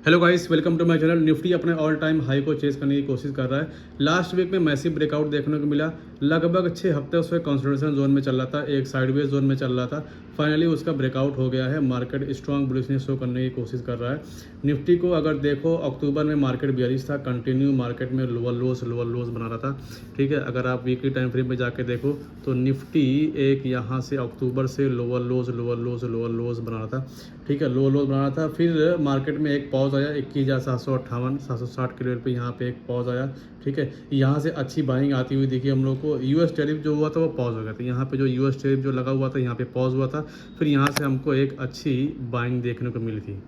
Hello guys, welcome to my channel. Nifty अपने all time high को chase करने की कोशिश कर रहा है। लास्ट वीक में मैसिव ब्रेकआउट देखने को मिला। लगभग 6 हफ्ते उसमें कंसोलिडेशन जोन में चल रहा था, एक साइडवेज जोन में चल रहा था। फाइनली उसका ब्रेकआउट हो गया है। मार्केट स्ट्रॉन्ग बुलिशनेस शो करने की कोशिश कर रहा है। निफ्टी को अगर देखो, अक्टूबर में मार्केट बेयरिश था, कंटिन्यू मार्केट में लोअर लोस बना रहा था। ठीक है, अगर आप वीकली टाइम फ्रेम में जाके देखो तो निफ्टी एक यहाँ से अक्टूबर से लोअर लोस बना रहा था। ठीक है, लोअर बना रहा था। फिर मार्केट में एक पॉज आया 21,758 760 के लेवल पे, यहाँ पे एक पॉज आया। ठीक है, यहाँ से अच्छी बाइंग आती हुई देखी हम लोग को। यूएस टैरिफ जो हुआ था वो पॉज हो गया था। यहाँ पे जो यूएस टैरिफ जो लगा हुआ था, यहाँ पे पॉज हुआ था। फिर यहाँ से हमको एक अच्छी बाइंग देखने को मिली थी।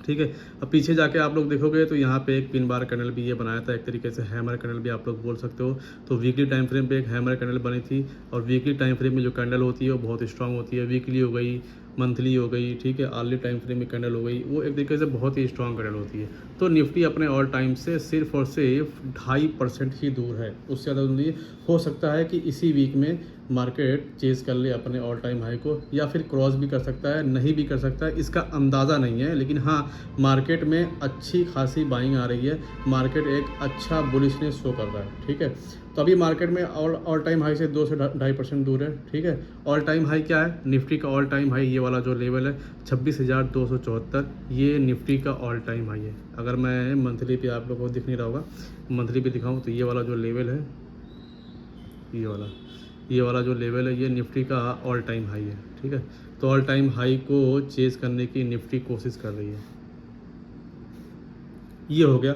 ठीक है, अब पीछे जाके आप लोग देखोगे तो यहाँ पे एक पिन बार कैंडल भी ये बनाया था, एक तरीके से हैमर कैंडल भी आप लोग बोल सकते हो। तो वीकली टाइम फ्रेम पे एक हैमर कैंडल बनी थी। और वीकली टाइम फ्रेम में जो कैंडल होती है वो बहुत स्ट्रांग होती है। वीकली हो गई, मंथली हो गई, ठीक है, आर्ली टाइम फ्रेम में कैंडल हो गई, वो एक तरीके से बहुत ही स्ट्रांग कैंडल होती है। तो निफ्टी अपने ऑल टाइम से सिर्फ और सिर्फ 2.5% ही दूर है, उससे ज़्यादा दूर नहीं। हो सकता है कि इसी वीक में मार्केट चेज कर ले अपने ऑल टाइम हाई को, या फिर क्रॉस भी कर सकता है, नहीं भी कर सकता है, इसका अंदाज़ा नहीं है। लेकिन हाँ, मार्केट में अच्छी खासी बाइंग आ रही है। मार्केट एक अच्छा बुलिशनेस शो कर रहा है। ठीक है, तो अभी मार्केट में ऑल टाइम हाई से 2 से 2.5% दूर है। ठीक है, ऑल टाइम हाई क्या है? निफ्टी का ऑल टाइम हाई ये वाला जो लेवल है 26,274, ये निफ्टी का ऑल टाइम हाई है। अगर मैं मंथली पे, आप लोगों को दिख नहीं रहा होगा, मंथली पे दिखाऊं तो ये वाला जो लेवल है, ये वाला जो लेवल है, ये निफ्टी का ऑल टाइम हाई है। ठीक है, तो ऑल टाइम हाई को चेज करने की निफ्टी कोशिश कर रही है। ये हो गया।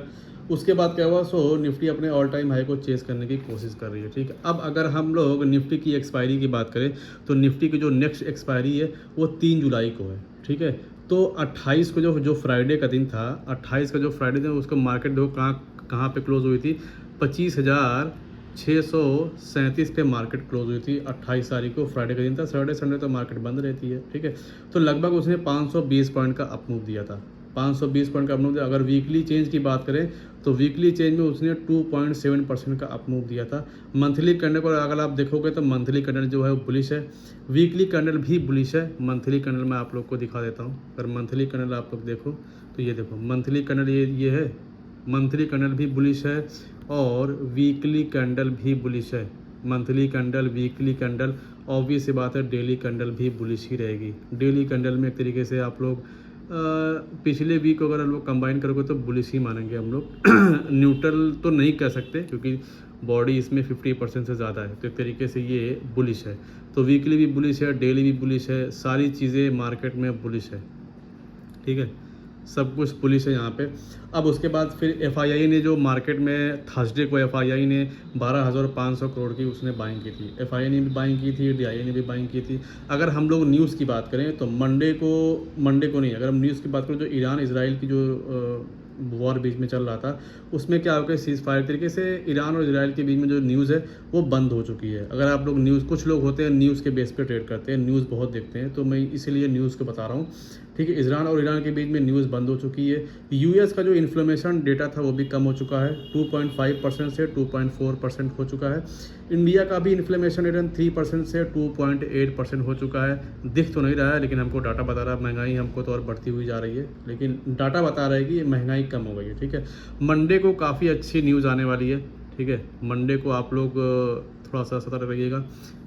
उसके बाद क्या हुआ? सो निफ्टी अपने ऑल टाइम हाई को चेस करने की कोशिश कर रही है। ठीक है, अब अगर हम लोग निफ्टी की एक्सपायरी की बात करें तो निफ्टी की जो नेक्स्ट एक्सपायरी है वो 3 जुलाई को है। ठीक है, तो 28 को जो फ्राइडे का दिन था, 28 का जो फ्राइडे था, उसको मार्केट देखो कहाँ पे क्लोज हुई थी। 25,637 पे मार्केट क्लोज हुई थी। 28 तारीख को फ्राइडे का दिन था। सैटरडे संडे तो मार्केट बंद रहती है। ठीक है, तो लगभग उसने 520 पॉइंट का अप मूव दिया था। 520 पॉइंट का अप मूव दिया। अगर वीकली चेंज की बात करें तो वीकली चेंज में उसने 2.7% का अप मूव दिया था। मंथली कैंडल को अगर आप देखोगे तो मंथली कैंडल जो है वो बुलिश है, वीकली कैंडल भी बुलिश है। मंथली कैंडल मैं आप लोग को दिखा देता हूँ। अगर मंथली कैंडल आप लोग देखो तो ये देखो, मंथली कैंडल ये है, मंथली कैंडल भी बुलिश है और वीकली कैंडल भी बुलिश है। Monthly candle, weekly candle, obvious सी बात है डेली कैंडल भी बुलिश ही रहेगी। डेली कैंडल में एक तरीके से आप लोग पिछले वीक अगर हम लोग कंबाइन करोगे तो बुलिश ही मानेंगे हम लोग। न्यूट्रल तो नहीं कह सकते क्योंकि बॉडी इसमें 50% से ज़्यादा है, तो एक तरीके से ये बुलिश है। तो वीकली भी बुलिश है, डेली भी बुलिश है, सारी चीज़ें मार्केट में बुलिश है। ठीक है, सब कुछ पुलिस है यहाँ पे। अब उसके बाद फिर एफआईआई ने जो मार्केट में थर्सडे को एफआईआई ने 12,500 करोड़ की उसने बाइंग की थी। एफआईआई ने भी बाइंग की थी, डीआईआई ने भी बाइंग की थी। अगर हम लोग न्यूज़ की बात करें तो मंडे को नहीं, अगर हम न्यूज़ की बात करें तो ईरान इसराइल की जो वॉर बीच में चल रहा था, उसमें क्या हो गया, सीज़ फायर तरीके से ईरान और इजराइल के बीच में जो न्यूज़ है वो बंद हो चुकी है। अगर आप लोग न्यूज़, कुछ लोग होते हैं न्यूज़ के बेस पे ट्रेड करते हैं, न्यूज़ बहुत देखते हैं, तो मैं इसीलिए न्यूज़ को बता रहा हूँ। ठीक है, इजराइल और ईरान के बीच में न्यूज़ बंद हो चुकी है। यूएस का जो इन्फ्लेमेशन डेटा था वो भी कम हो चुका है, 2.5% से 2.4% हो चुका है। इंडिया का भी इन्फ्लेमेशन रेट 3% से 2.8% हो चुका है। दिख तो नहीं रहा है लेकिन हमको डाटा बता रहा है महंगाई हमको तो और बढ़ती हुई जा रही है, लेकिन डाटा बता रहा है कि महंगाई कम हो गई है। ठीक है, मंडे को काफ़ी अच्छी न्यूज़ आने वाली है। ठीक है, मंडे को आप लोग थोड़ा सा सतर्क रहिएगा।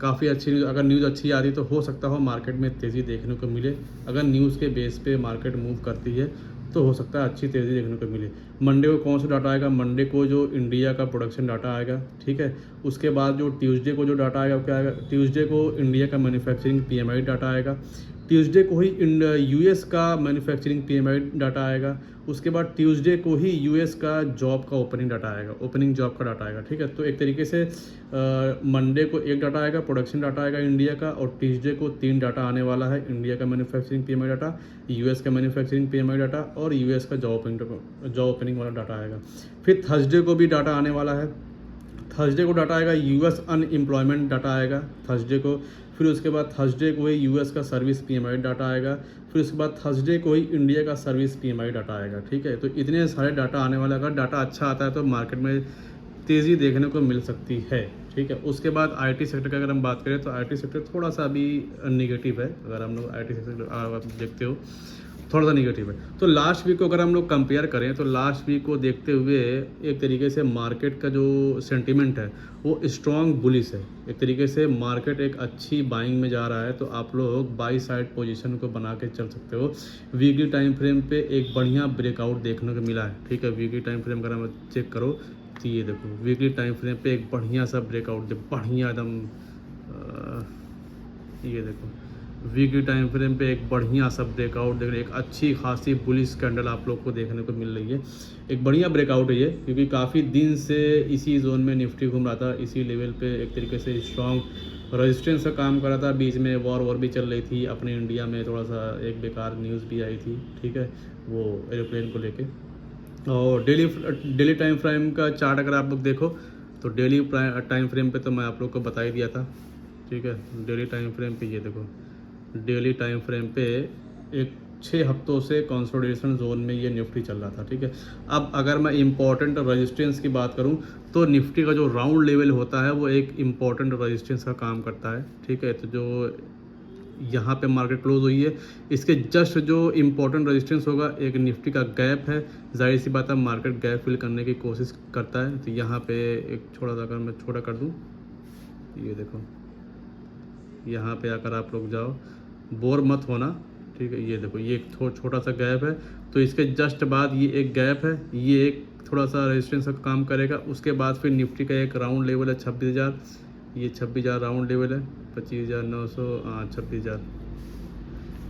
काफ़ी अच्छी न्यूज़, अगर न्यूज़ अच्छी आ रही तो हो सकता हो मार्केट में तेज़ी देखने को मिले। अगर न्यूज़ के बेस पे मार्केट मूव करती है तो हो सकता है अच्छी तेज़ी देखने को मिले। मंडे को कौन सा डाटा आएगा? मंडे को जो इंडिया का प्रोडक्शन डाटा आएगा। ठीक है, उसके बाद जो ट्यूसडे को जो डाटा आएगा क्या आएगा? ट्यूसडे को इंडिया का मैन्युफैक्चरिंग पीएमआई डाटा आएगा। ट्यूसडे को ही यूएस का मैन्युफैक्चरिंग पीएमआई डाटा आएगा। उसके बाद ट्यूसडे को ही यूएस का जॉब का ओपनिंग डाटा आएगा, ओपनिंग जॉब का डाटा आएगा। ठीक है, तो एक तरीके से मंडे को एक डाटा आएगा, प्रोडक्शन डाटा आएगा इंडिया का, और ट्यूसडे को 3 डाटा आने वाला है। इंडिया का मैन्युफैक्चरिंग पीएमआई डाटा, यूएस का मैन्युफैक्चरिंग पीएमआई डाटा और यूएस का जॉब ओपनिंग वाला डाटा आएगा। फिर थर्सडे को भी डाटा आने वाला है। थर्सडे को डाटा आएगा, यूएस अनएम्प्लॉयमेंट डाटा आएगा थर्सडे को। फिर उसके बाद थर्सडे को ही यूएस का सर्विस पीएमआई डाटा आएगा। फिर उसके बाद थर्सडे को ही इंडिया का सर्विस पीएमआई डाटा आएगा। ठीक है, तो इतने सारे डाटा आने वाले, अगर डाटा अच्छा आता है तो मार्केट में तेज़ी देखने को मिल सकती है। ठीक है, उसके बाद आईटी सेक्टर की अगर हम बात करें तो आईटी सेक्टर थोड़ा सा अभी निगेटिव है। अगर हम लोग आईटी सेक्टर आप देखते हो थोड़ा सा निगेटिव है। तो लास्ट वीक को अगर हम लोग कंपेयर करें तो लास्ट वीक को देखते हुए एक तरीके से मार्केट का जो सेंटीमेंट है वो स्ट्रॉन्ग बुलिश है। एक तरीके से मार्केट एक अच्छी बाइंग में जा रहा है, तो आप लोग बाई साइड पोजीशन को बना के चल सकते हो। वीकली टाइम फ्रेम पे एक बढ़िया ब्रेकआउट देखने को मिला है, ठीक है। वीकली टाइम फ्रेम अगर हम चेक करो तो ये देखो वीकली टाइम फ्रेम पे एक बढ़िया सा ब्रेकआउट, बढ़िया एकदम ये देखो वीकली टाइम फ्रेम पे एक बढ़िया सा ब्रेकआउट देख रहे हैं। एक अच्छी खासी बुलिश कैंडल आप लोग को देखने को मिल रही है। एक बढ़िया ब्रेकआउट है ये, क्योंकि काफ़ी दिन से इसी जोन में निफ्टी घूम रहा था, इसी लेवल पे एक तरीके से स्ट्रॉन्ग रेजिस्टेंस का काम कर रहा था। बीच में वॉर भी चल रही थी अपने इंडिया में, थोड़ा सा एक बेकार न्यूज़ भी आई थी, ठीक है, वो एरोप्लेन को लेके। और डेली टाइम फ्रेम का चार्ट अगर आप लोग देखो तो डेली टाइम फ्रेम पे तो मैं आप लोग को बता ही दिया था, ठीक है। डेली टाइम फ्रेम पे ये देखो, डेली टाइम फ्रेम पे एक 6 हफ्तों से कंसोलिडेशन जोन में ये निफ्टी चल रहा था, ठीक है। अब अगर मैं इम्पॉर्टेंट रेजिस्टेंस की बात करूं तो निफ्टी का जो राउंड लेवल होता है वो एक इम्पॉर्टेंट रेजिस्टेंस का काम करता है, ठीक है। तो जो यहाँ पे मार्केट क्लोज हुई है, इसके जस्ट जो इम्पोर्टेंट रेजिस्टेंस होगा एक निफ्टी का गैप है। जाहिर सी बात है मार्केट गैप फिल करने की कोशिश करता है। तो यहाँ पे एक छोटा सा अगर मैं छोटा कर दूँ, ये देखो यहाँ पे आकर आप लोग जाओ, बोर मत होना, ठीक है। ये देखो ये एक छोटा सा गैप है, तो इसके जस्ट बाद ये एक गैप है, ये एक थोड़ा सा रेजिस्टेंस का काम करेगा। उसके बाद फिर निफ्टी का एक राउंड लेवल है 26,000, ये 26,000 राउंड लेवल है, 25,900, हाँ 26,000,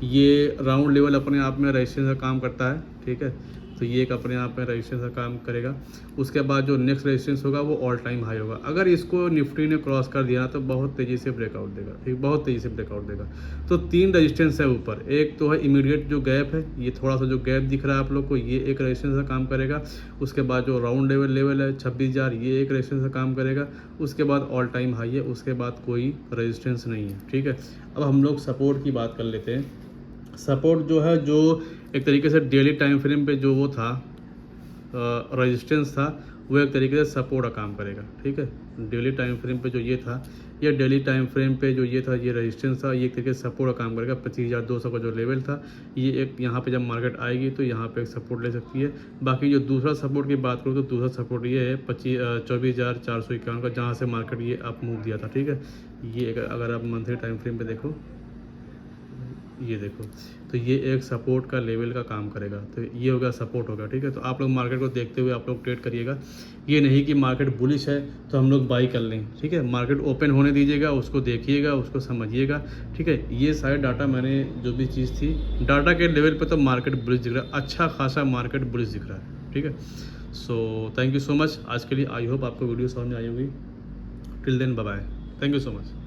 ये राउंड लेवल अपने आप में रेजिस्टेंस का काम करता है, ठीक है। तो ये एक अपने आप में रेजिस्टेंस का काम करेगा। उसके बाद जो नेक्स्ट रेजिस्टेंस होगा वो ऑल टाइम हाई होगा। अगर इसको निफ्टी ने क्रॉस कर दिया तो बहुत तेज़ी से ब्रेकआउट देगा, ठीक, बहुत तेज़ी से ब्रेकआउट देगा। तो 3 रेजिस्टेंस है ऊपर, एक तो है इमीडिएट जो गैप है, ये थोड़ा सा जो गैप दिख रहा है आप लोग को, ये एक रेजिस्टेंस का काम करेगा। उसके बाद जो राउंड लेवल है 26,000, ये एक रेजिस्टेंस का काम करेगा। उसके बाद ऑल टाइम हाई है, उसके बाद कोई रेजिस्टेंस नहीं है, ठीक है। अब हम लोग सपोर्ट की बात कर लेते हैं। सपोर्ट जो है, जो एक तरीके से डेली टाइम फ्रेम पे जो वो था रेजिस्टेंस था, वो एक तरीके से सपोर्ट का काम करेगा, ठीक है। डेली टाइम फ्रेम पे जो ये था, ये डेली टाइम फ्रेम पे जो ये था, ये रेजिस्टेंस था, ये एक तरीके से सपोर्ट का काम करेगा। 25,200 का जो लेवल था, ये एक यहाँ पे जब मार्केट आएगी तो यहाँ पे एक सपोर्ट ले सकती है। बाकी जो दूसरा सपोर्ट की बात करूँ तो दूसरा सपोर्ट ये है 24,451 का, जहाँ से मार्केट ये अप मूव दिया था, ठीक है। ये अगर आप मंथली टाइम फ्रेम पे देखो, ये देखो, तो ये एक सपोर्ट का लेवल का काम करेगा। तो ये होगा सपोर्ट होगा, ठीक है। तो आप लोग मार्केट को देखते हुए आप लोग ट्रेड करिएगा। ये नहीं कि मार्केट बुलिश है तो हम लोग बाई कर लें, ठीक है। मार्केट ओपन होने दीजिएगा, उसको देखिएगा, उसको समझिएगा, ठीक है। ये सारे डाटा मैंने जो भी चीज़ थी, डाटा के लेवल पर तो मार्केट बुलिश दिख रहा है, अच्छा खासा मार्केट बुलिश दिख रहा है, ठीक है। So thank you so much आज के लिए। आई होप आपको वीडियो समझ में आई होगी। Till then bye bye, thank you so much.